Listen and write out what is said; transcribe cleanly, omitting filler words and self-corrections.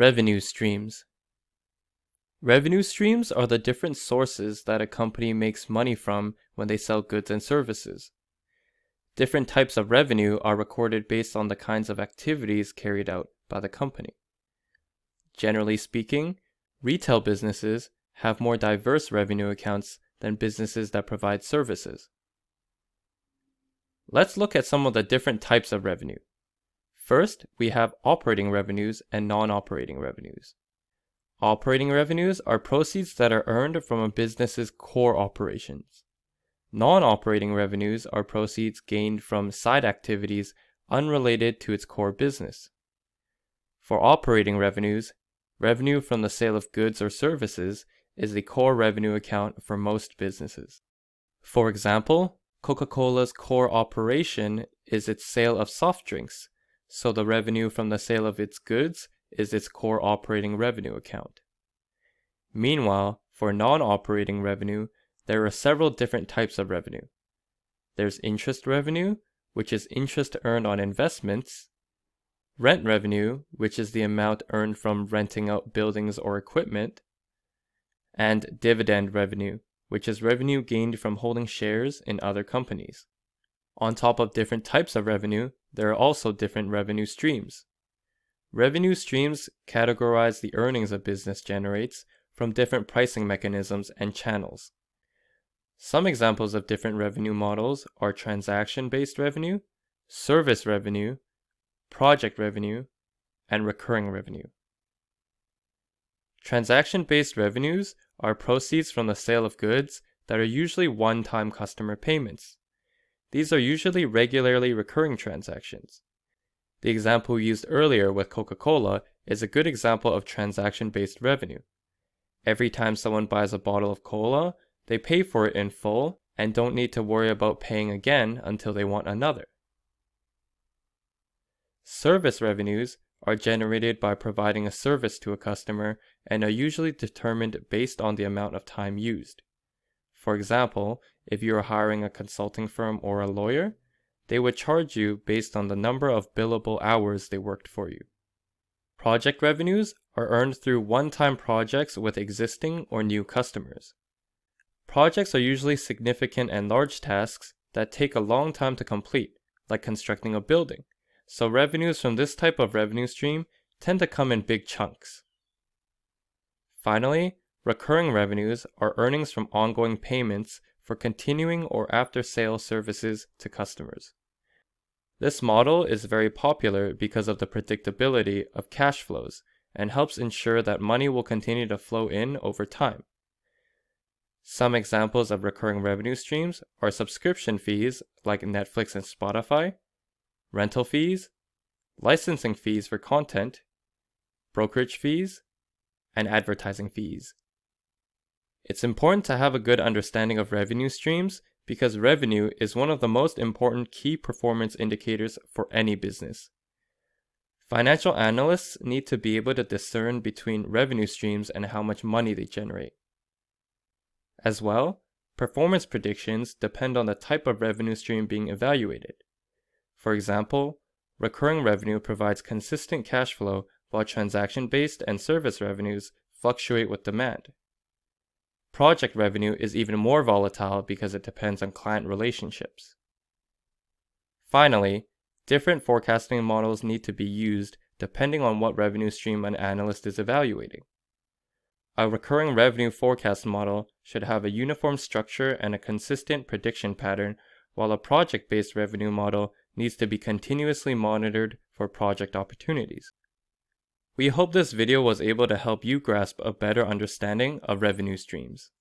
Revenue streams. Revenue streams are the different sources that a company makes money from when they sell goods and services. Different types of revenue are recorded based on the kinds of activities carried out by the company. Generally speaking, retail businesses have more diverse revenue accounts than businesses that provide services. Let's look at some of the different types of revenue. First, we have operating revenues and non-operating revenues. Operating revenues are proceeds that are earned from a business's core operations. Non-operating revenues are proceeds gained from side activities unrelated to its core business. For operating revenues, revenue from the sale of goods or services is the core revenue account for most businesses. For example, Coca-Cola's core operation is its sale of soft drinks, so the revenue from the sale of its goods is its core operating revenue account. Meanwhile, for non-operating revenue, there are several different types of revenue. There's interest revenue, which is interest earned on investments, rent revenue, which is the amount earned from renting out buildings or equipment, and dividend revenue, which is revenue gained from holding shares in other companies. On top of different types of revenue, there are also different revenue streams. Revenue streams categorize the earnings a business generates from different pricing mechanisms and channels. Some examples of different revenue models are transaction-based revenue, service revenue, project revenue, and recurring revenue. Transaction-based revenues are proceeds from the sale of goods that are usually one-time customer payments. These are usually regularly recurring transactions. The example used earlier with Coca-Cola is a good example of transaction-based revenue. Every time someone buys a bottle of cola, they pay for it in full and don't need to worry about paying again until they want another. Service revenues are generated by providing a service to a customer and are usually determined based on the amount of time used. For example, if you are hiring a consulting firm or a lawyer, they would charge you based on the number of billable hours they worked for you. Project revenues are earned through one-time projects with existing or new customers. Projects are usually significant and large tasks that take a long time to complete, like constructing a building, so revenues from this type of revenue stream tend to come in big chunks. Finally, recurring revenues are earnings from ongoing payments for continuing or after-sale services to customers. This model is very popular because of the predictability of cash flows and helps ensure that money will continue to flow in over time. Some examples of recurring revenue streams are subscription fees like Netflix and Spotify, rental fees, licensing fees for content, brokerage fees, and advertising fees. It's important to have a good understanding of revenue streams because revenue is one of the most important key performance indicators for any business. Financial analysts need to be able to discern between revenue streams and how much money they generate. As well, performance predictions depend on the type of revenue stream being evaluated. For example, recurring revenue provides consistent cash flow while transaction-based and service revenues fluctuate with demand. Project revenue is even more volatile because it depends on client relationships. Finally, different forecasting models need to be used depending on what revenue stream an analyst is evaluating. A recurring revenue forecast model should have a uniform structure and a consistent prediction pattern, while a project-based revenue model needs to be continuously monitored for project opportunities. We hope this video was able to help you grasp a better understanding of revenue streams.